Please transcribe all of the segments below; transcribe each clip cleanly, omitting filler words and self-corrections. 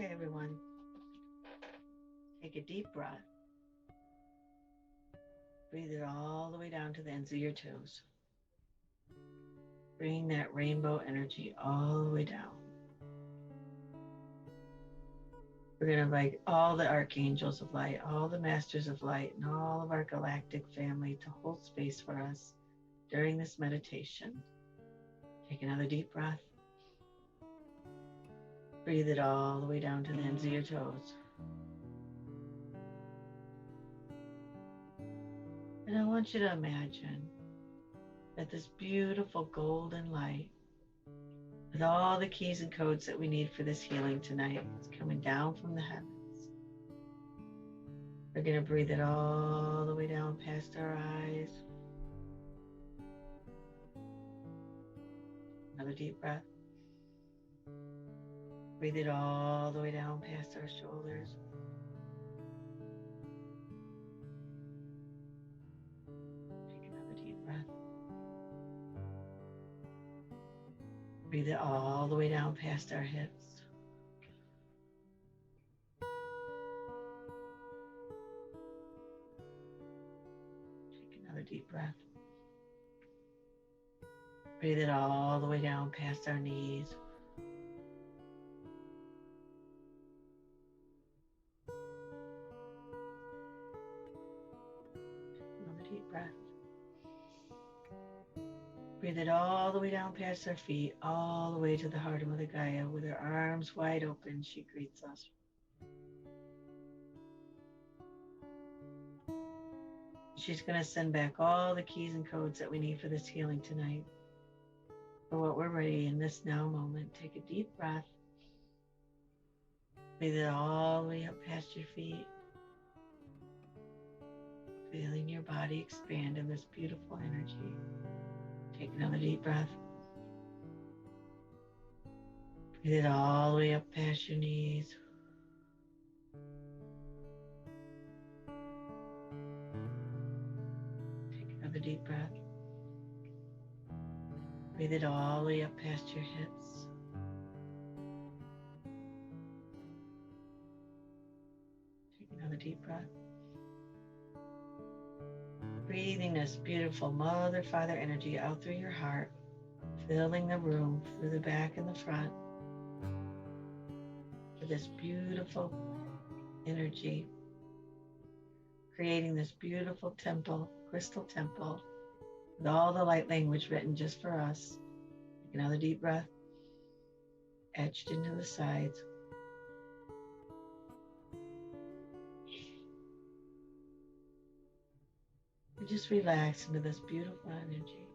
Okay, everyone, take a deep breath. Breathe it all the way down to the ends of your toes. Bring that rainbow energy all the way down. We're going to invite all the archangels of light, all the masters of light, and all of our galactic family to hold space for us during this meditation. Take another deep breath. Breathe it all the way down to the ends of your toes. And I want you to imagine that this beautiful golden light with all the keys and codes that we need for this healing tonight is coming down from the heavens. We're going to breathe it all the way down past our eyes. Another deep breath. Breathe it all the way down past our shoulders. Take another deep breath. Breathe it all the way down past our hips. Take another deep breath. Breathe it all the way down past our knees. Another deep breath. Breathe it all the way down past our feet, all the way to the heart of Mother Gaia. With her arms wide open, she greets us. She's going to send back all the keys and codes that we need for this healing tonight. For what we're ready in this now moment, take a deep breath. Breathe it all the way up past your feet. Feeling your body expand in this beautiful energy. Take another deep breath. Breathe it all the way up past your knees. Take another deep breath. Breathe it all the way up past your hips. Take another deep breath. Breathing this beautiful Mother, Father energy out through your heart, filling the room through the back and the front with this beautiful energy, creating this beautiful temple, crystal temple, with all the light language written just for us. Take another deep breath, etched into the sides. And just relax into this beautiful energy.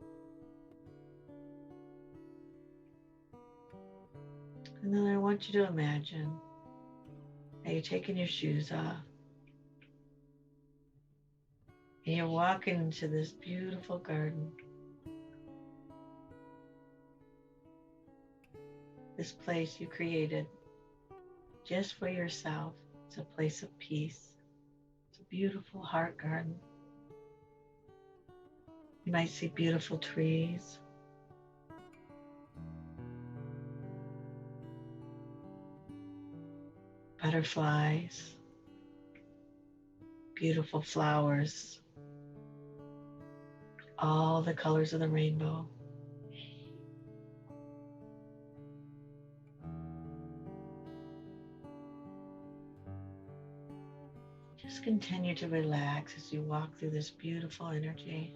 And then I want you to imagine that you're taking your shoes off. And you're walking into this beautiful garden. This place you created just for yourself. It's a place of peace. It's a beautiful heart garden. You might see beautiful trees. Butterflies. Beautiful flowers. All the colors of the rainbow. Just continue to relax as you walk through this beautiful energy.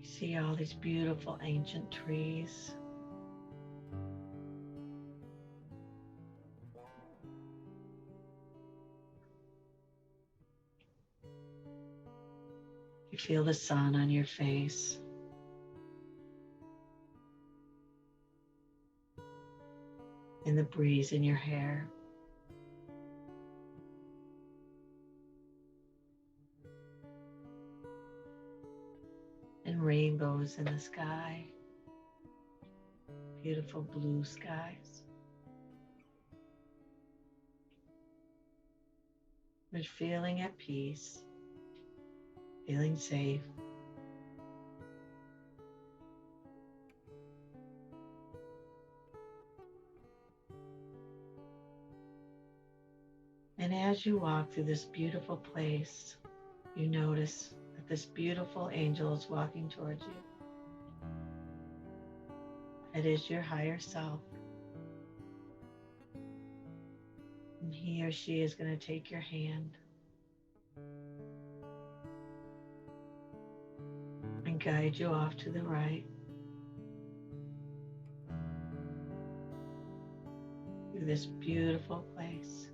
You see all these beautiful ancient trees. You feel the sun on your face. And the breeze in your hair. And rainbows in the sky. Beautiful blue skies. But feeling at peace, feeling safe. as you walk through this beautiful place, you notice that this beautiful angel is walking towards you. It is your higher self. And he or she is going to take your hand and guide you off to the right through this beautiful place.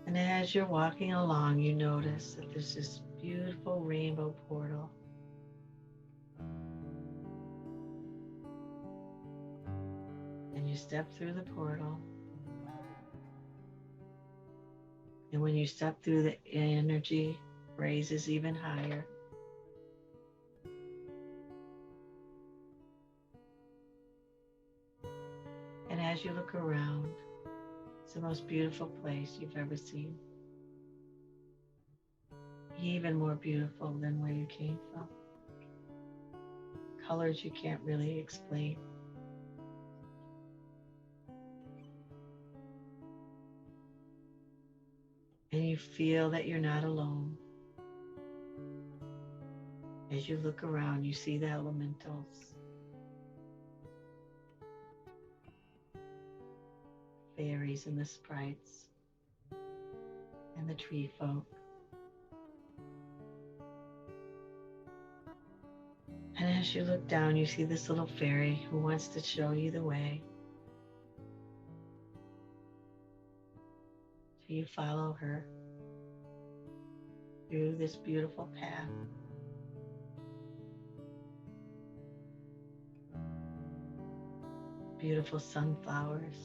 And as you're walking along, you notice that there's this beautiful rainbow portal. And you step through the portal. And when you step through, the energy raises even higher. And as you look around, it's the most beautiful place you've ever seen. Even more beautiful than where you came from. Colors you can't really explain. And you feel that you're not alone. As you look around, you see the elementals, fairies and the sprites, and the tree folk. And as you look down, you see this little fairy who wants to show you the way. So you follow her through this beautiful path. Beautiful sunflowers.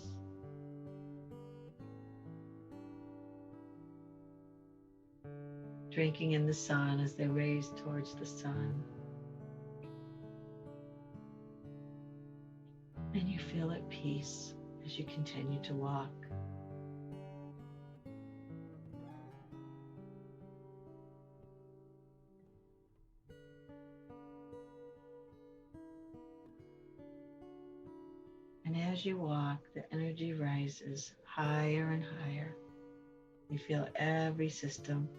Drinking in the sun as they raise towards the sun. And you feel at peace as you continue to walk. And as you walk, the energy rises higher and higher. You feel every system,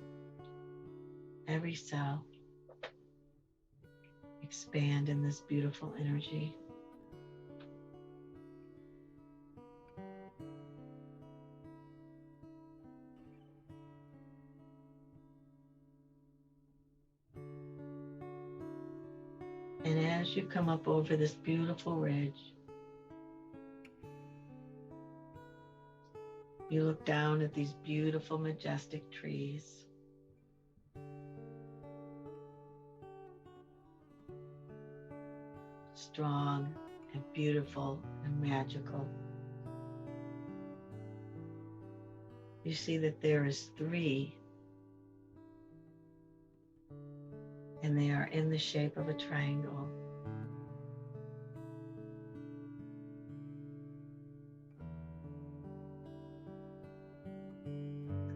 every cell expand in this beautiful energy. And as you come up over this beautiful ridge, you look down at these beautiful, majestic trees. Strong and beautiful and magical. You see that there is 3, and they are in the shape of a triangle.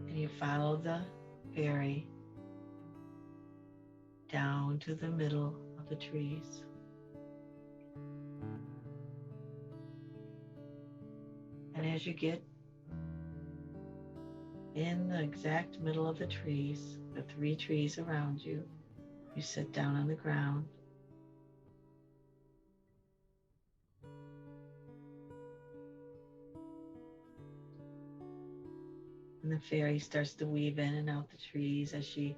And you follow the fairy down to the middle of the trees. And as you get in the exact middle of the trees, the 3 trees around you, you sit down on the ground. And the fairy starts to weave in and out the trees as she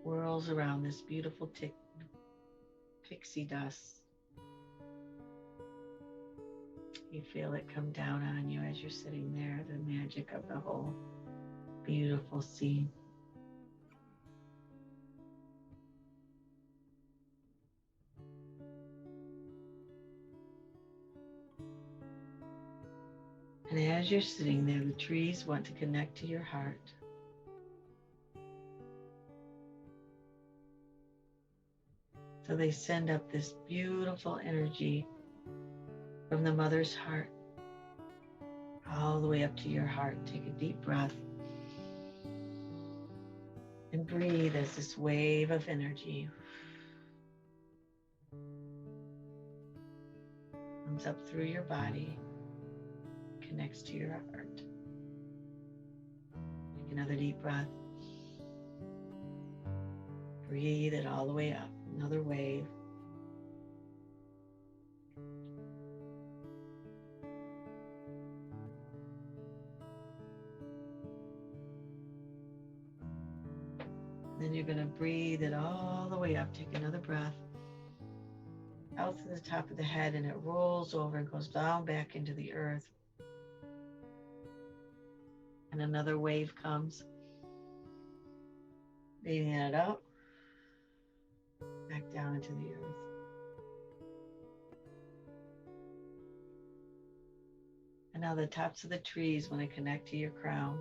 whirls around this beautiful pixie dust. You feel it come down on you as you're sitting there, the magic of the whole beautiful scene. And as you're sitting there, the trees want to connect to your heart. So they send up this beautiful energy from the mother's heart all the way up to your heart. Take a deep breath and breathe as this wave of energy comes up through your body, connects to your heart. Take another deep breath. Breathe it all the way up. Another wave. Then you're going to breathe it all the way up. Take another breath. Out to the top of the head, and it rolls over and goes down back into the earth. And another wave comes. Breathing it up. Back down into the earth. And now the tops of the trees want to connect to your crown.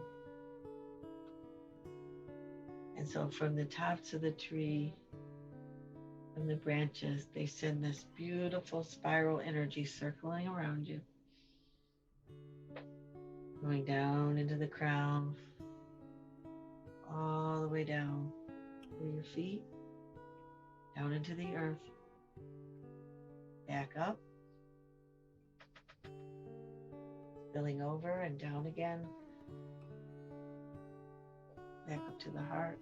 And so from the tops of the tree, from the branches, they send this beautiful spiral energy circling around you. Going down into the crown, all the way down through your feet, down into the earth, back up, spilling over and down again, back up to the heart.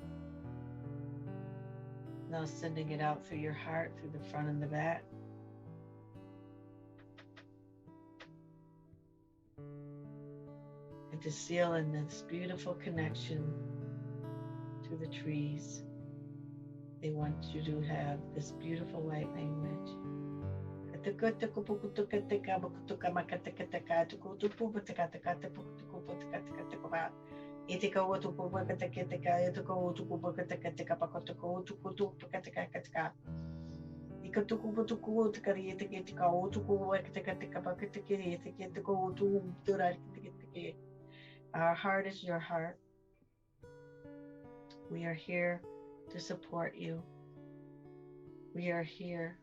Now sending it out through your heart, through the front and the back. And to seal in this beautiful connection to the trees, they want you to have this beautiful light language. Our heart is your heart. We are here to support you. We are here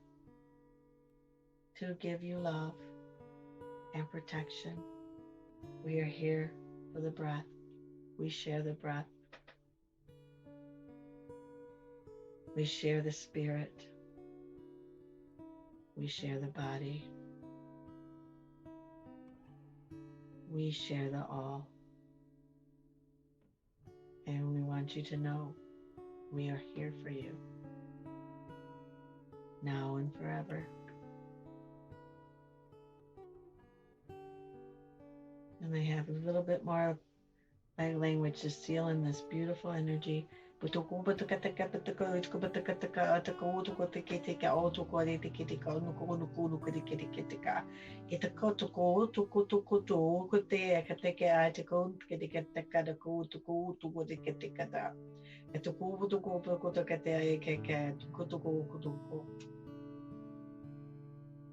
to give you love and protection. We are here for the breath. We share the breath. We share the spirit. We share the body. We share the all. And we want you to know we are here for you, now and forever. And I have a little bit more light language to seal in this beautiful energy.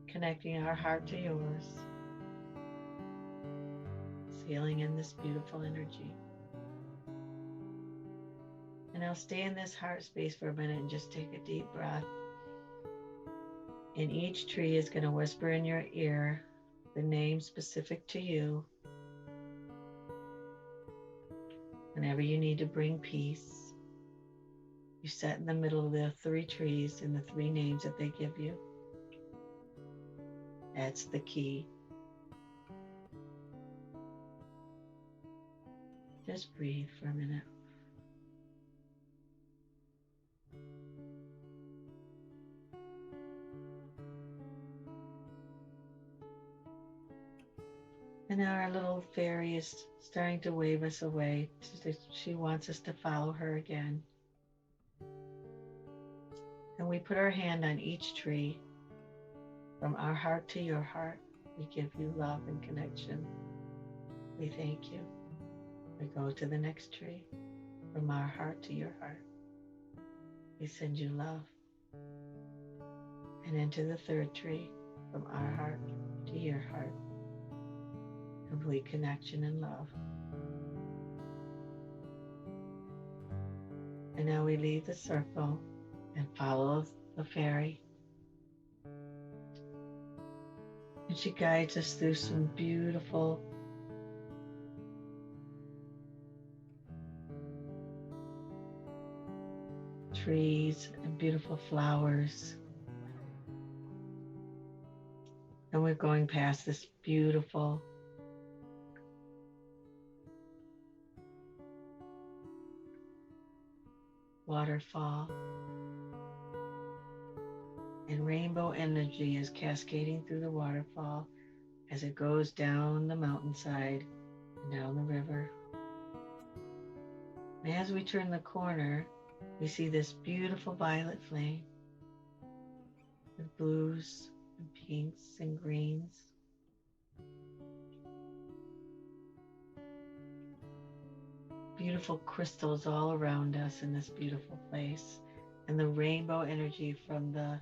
Connecting our heart to yours, sealing in this beautiful energy. And now stay in this heart space for a minute and just take a deep breath. And each tree is going to whisper in your ear the name specific to you. Whenever you need to bring peace, you set in the middle of the three trees and the three names that they give you. That's the key. Just breathe for a minute. And now our little fairy is starting to wave us away. She wants us to follow her again. And we put our hand on each tree. From our heart to your heart, we give you love and connection. We thank you. We go to the next tree. From our heart to your heart, we send you love. And into the third tree. From our heart to your heart, complete connection and love. And now we leave the circle and follow the fairy. And she guides us through some beautiful trees and beautiful flowers. And we're going past this beautiful waterfall. And rainbow energy is cascading through the waterfall as it goes down the mountainside and down the river. And as we turn the corner, we see this beautiful violet flame with blues and pinks and greens. Beautiful crystals all around us in this beautiful place. And the rainbow energy from the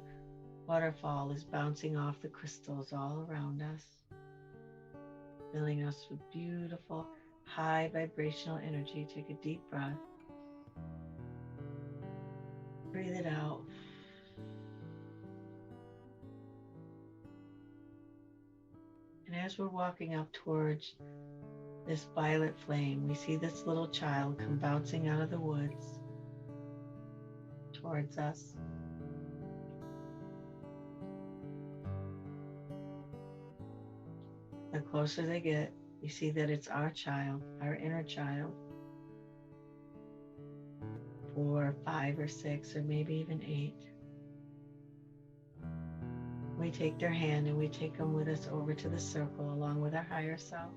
waterfall is bouncing off the crystals all around us, filling us with beautiful, high vibrational energy. Take a deep breath. Breathe it out. And as we're walking up towards this violet flame, we see this little child come bouncing out of the woods towards us. The closer they get, you see that it's our child, our inner child, 4, 5, or 6, or maybe even 8. We take their hand and we take them with us over to the circle along with our higher self.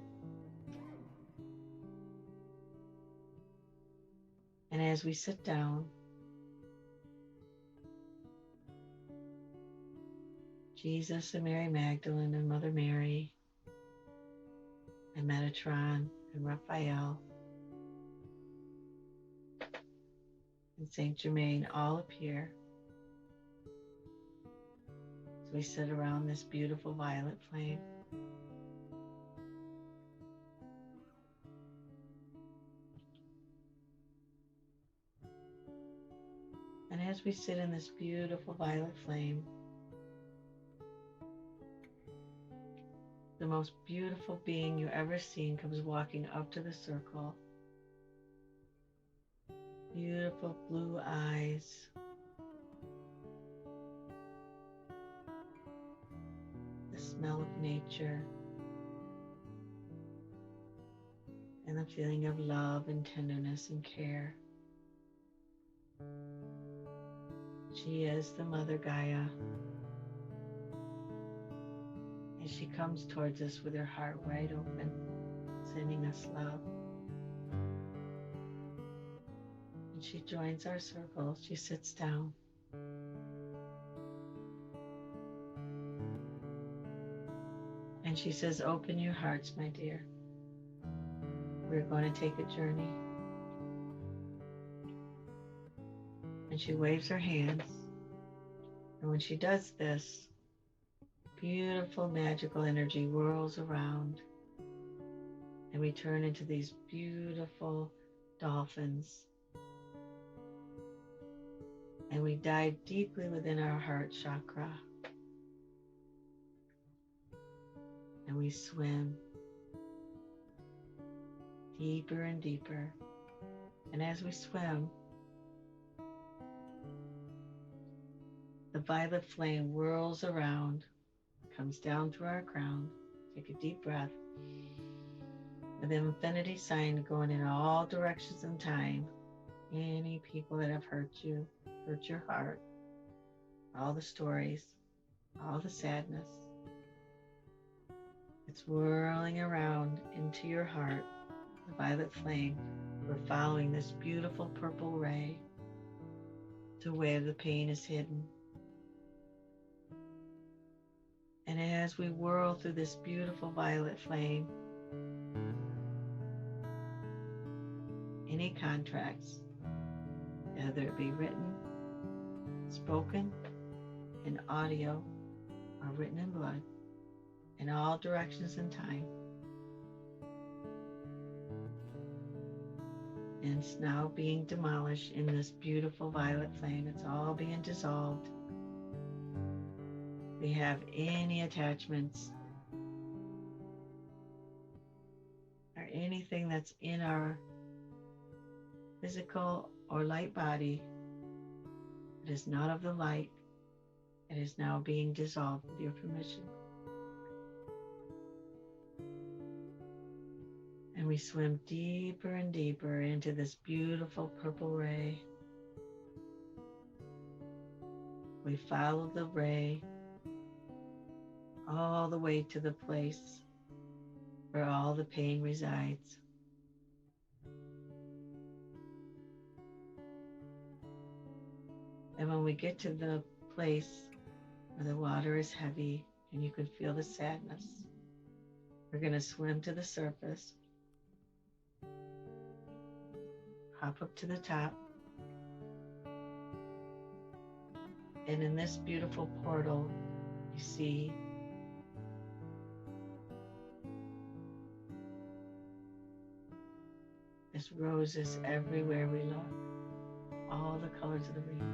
And as we sit down, Jesus and Mary Magdalene and Mother Mary and Metatron and Raphael and Saint Germain all appear. So we sit around this beautiful violet flame. And as we sit in this beautiful violet flame, the most beautiful being you ever seen comes walking up to the circle. Beautiful blue eyes. The smell of nature. And the feeling of love and tenderness and care. She is the Mother Gaia. And she comes towards us with her heart wide open, sending us love. And she joins our circle. She sits down. And she says, "Open your hearts, my dear. We're going to take a journey." And she waves her hands. And when she does this, beautiful magical energy whirls around. And we turn into these beautiful dolphins. And we dive deeply within our heart chakra. And we swim deeper and deeper. And as we swim, the violet flame whirls around, comes down through our crown. Take a deep breath. With the infinity sign going in all directions in time. Any people that have hurt you, hurt your heart, all the stories, all the sadness. It's whirling around into your heart, the violet flame. We're following this beautiful purple ray to where the pain is hidden. And as we whirl through this beautiful violet flame, any contracts, whether it be written, spoken, and audio, are written in blood in all directions and time. And it's now being demolished in this beautiful violet flame. It's all being dissolved. We have any attachments or anything that's in our physical or light body that is not of the light. It is now being dissolved with your permission. And we swim deeper and deeper into this beautiful purple ray. We follow the ray all the way to the place where all the pain resides. And when we get to the place where the water is heavy and you can feel the sadness, we're going to swim to the surface, hop up to the top, and in this beautiful portal, you see there's roses everywhere we look, all the colors of the rainbow.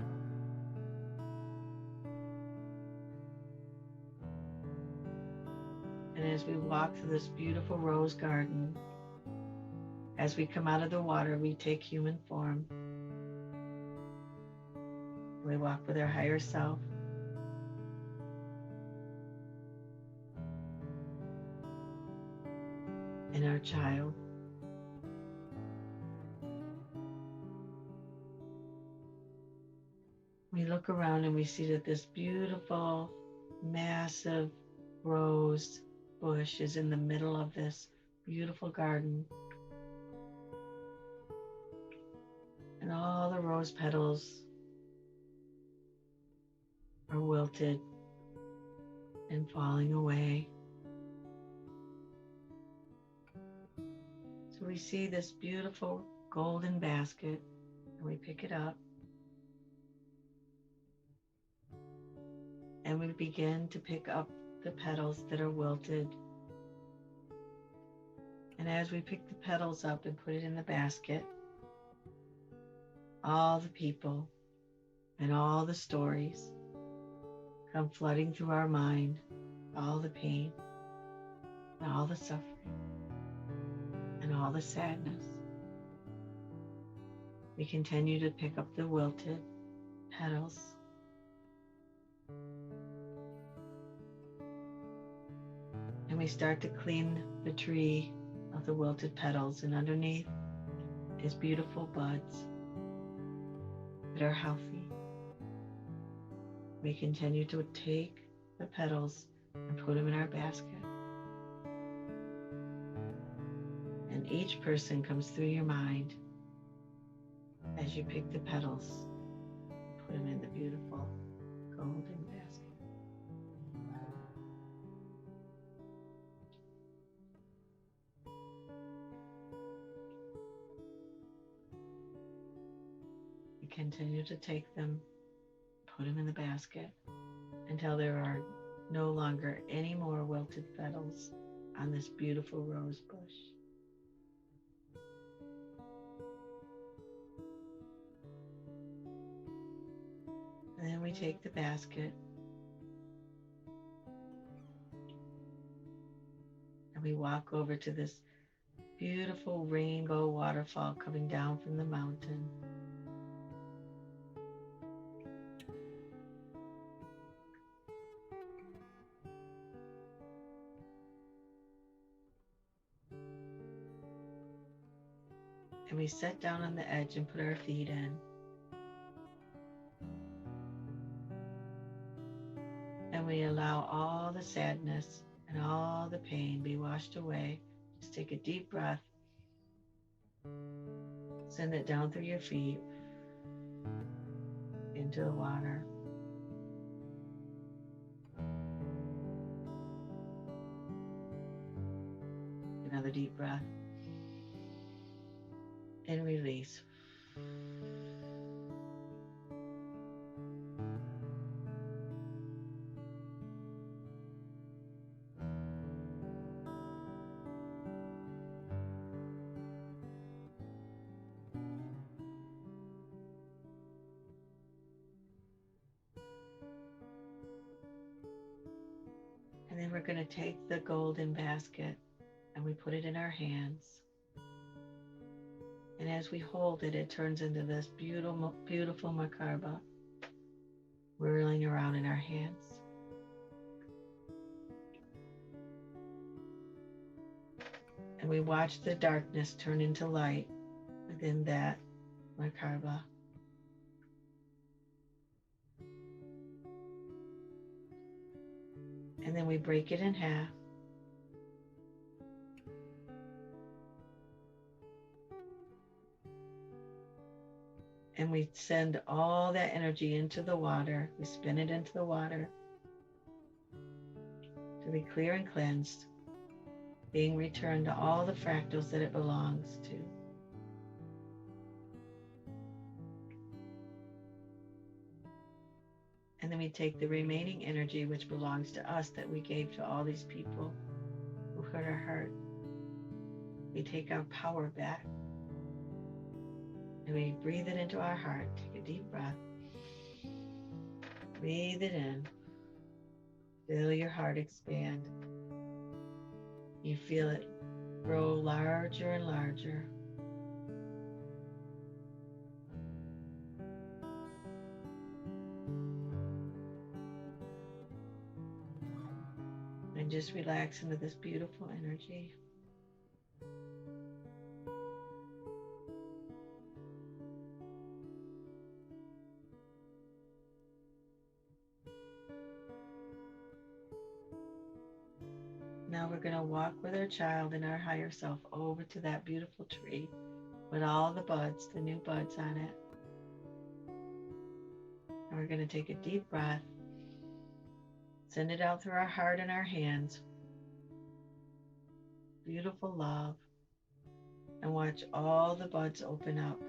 And as we walk through this beautiful rose garden, as we come out of the water, we take human form. We walk with our higher self. And our child. We look around and we see that this beautiful, massive rose bush is in the middle of this beautiful garden. And all the rose petals are wilted and falling away. So we see this beautiful golden basket and we pick it up and we begin to pick up the petals that are wilted. And as we pick the petals up and put it in the basket, all the people and all the stories come flooding through our mind, all the pain and all the suffering and all the sadness. We continue to pick up the wilted petals. And we start to clean the tree of the wilted petals, and underneath is beautiful buds that are healthy. We continue to take the petals and put them in our basket. And each person comes through your mind as you pick the petals and put them in the beautiful golden basket. You continue to take them, put them in the basket until there are no longer any more wilted petals on this beautiful rose bush. And then we take the basket and we walk over to this beautiful rainbow waterfall coming down from the mountain. And we sit down on the edge and put our feet in. And we allow all the sadness and all the pain be washed away. Just take a deep breath. Send it down through your feet into the water. Another deep breath. And release. And then we're going to take the golden basket and we put it in our hands. And as we hold it, it turns into this beautiful, beautiful macarba whirling around in our hands. And And we watch the darkness turn into light within that Merkaba. And then we break it in half. And we send all that energy into the water. We spin it into the water to be clear and cleansed, being returned to all the fractals that it belongs to. And then we take the remaining energy which belongs to us that we gave to all these people who hurt our heart. We take our power back and we breathe it into our heart. Take a deep breath. Breathe it in. Feel your heart expand. You feel it grow larger and larger. And just relax into this beautiful energy. Now we're going to walk with our child and our higher self over to that beautiful tree with all the buds, the new buds on it. And we're going to take a deep breath, send it out through our heart and our hands. Beautiful love. And watch all the buds open up.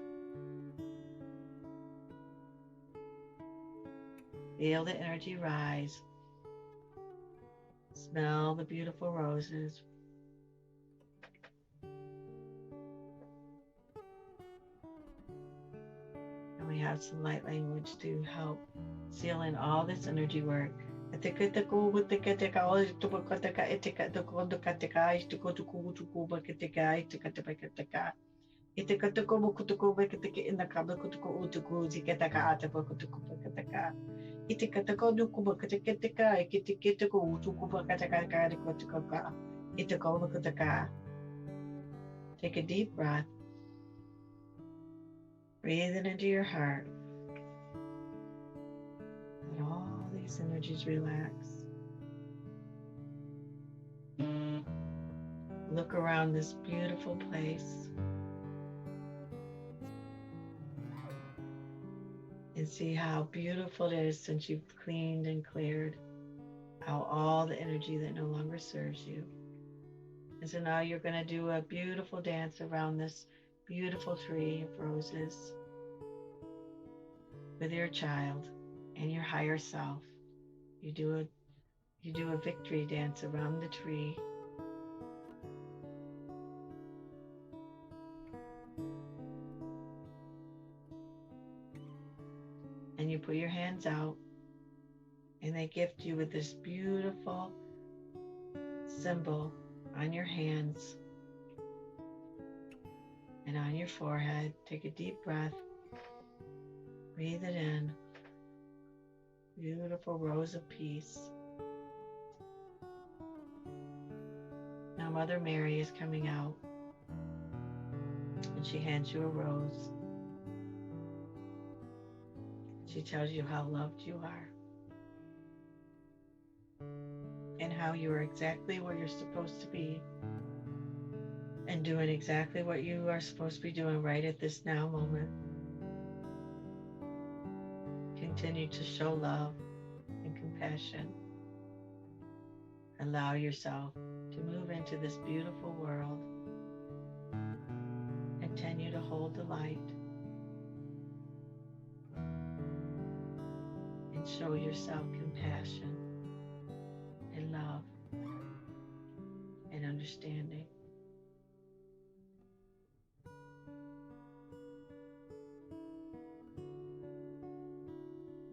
Feel the energy rise. Smell the beautiful roses. And we have some light language to help seal in all this energy work. Take a deep breath. Breathe it into your heart. Let all these energies relax. Look around this beautiful place and see how beautiful it is since you've cleaned and cleared out all the energy that no longer serves you. And so now you're going to do a beautiful dance around this beautiful tree of roses with your child and your higher self. You do a victory dance around the tree. And you put your hands out and they gift you with this beautiful symbol on your hands and on your forehead. Take a deep breath. Breathe it in. Beautiful rose of peace. Now Mother Mary is coming out and she hands you a rose. She tells you how loved you are and how you are exactly where you're supposed to be and doing exactly what you are supposed to be doing right at this now moment. Continue to show love and compassion. Allow yourself to move into this beautiful world. Continue to hold the light and show yourself compassion and love and understanding.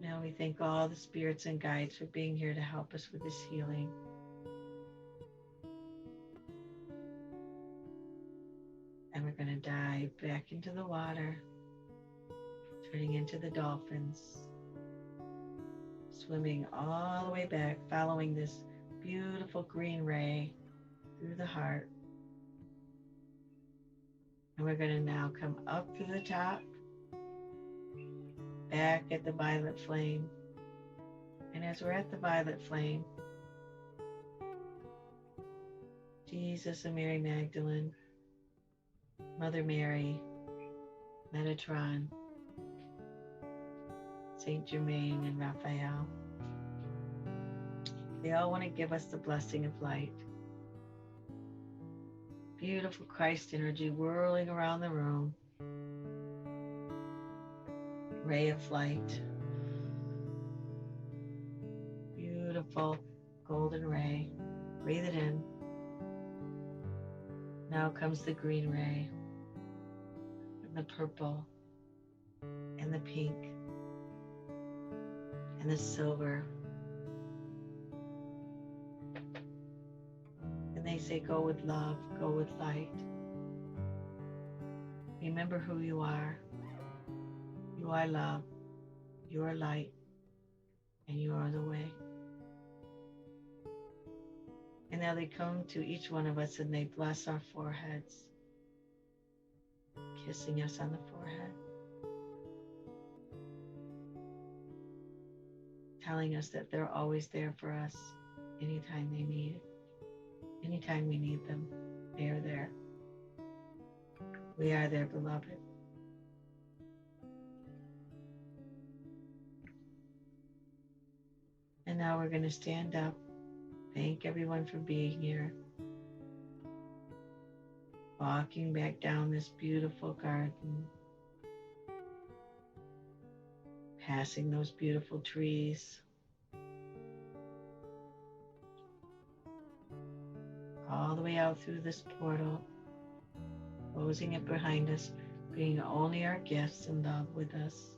Now we thank all the spirits and guides for being here to help us with this healing. And we're going to dive back into the water, turning into the dolphins, swimming all the way back, following this beautiful green ray through the heart. we're going to now come up to the top, back at the violet flame. And as we're at the violet flame, Jesus and Mary Magdalene, Mother Mary, Metatron, Saint Germain, and Raphael, they all want to give us the blessing of light. Beautiful Christ energy whirling around the room. Ray of light. Beautiful golden ray. Breathe it in. Now comes the green ray, and the purple, and the pink, and the silver. And they say, go with love, go with light. Remember who you are. You are love, you are light, and you are the way. And now they come to each one of us and they bless our foreheads, kissing us on the forehead, telling us that they're always there for us anytime they need it. Anytime we need them, they are there. We are their beloved. And now we're going to stand up. Thank everyone for being here. Walking back down this beautiful garden. Passing those beautiful trees. All the way out through this portal. Closing it behind us. Bringing only our gifts and love with us.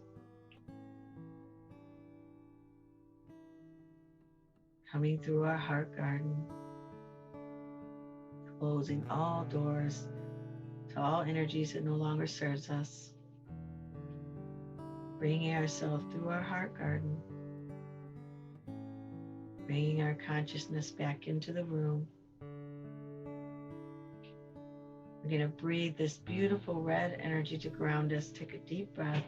Coming through our heart garden, closing all doors to all energies that no longer serves us, bringing ourselves through our heart garden, bringing our consciousness back into the room. We're going to breathe this beautiful red energy to ground us. Take a deep breath,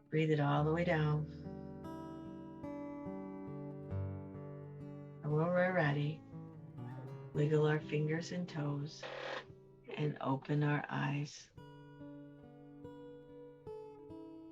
breathe it all the way down. When we're ready, wiggle our fingers and toes and open our eyes.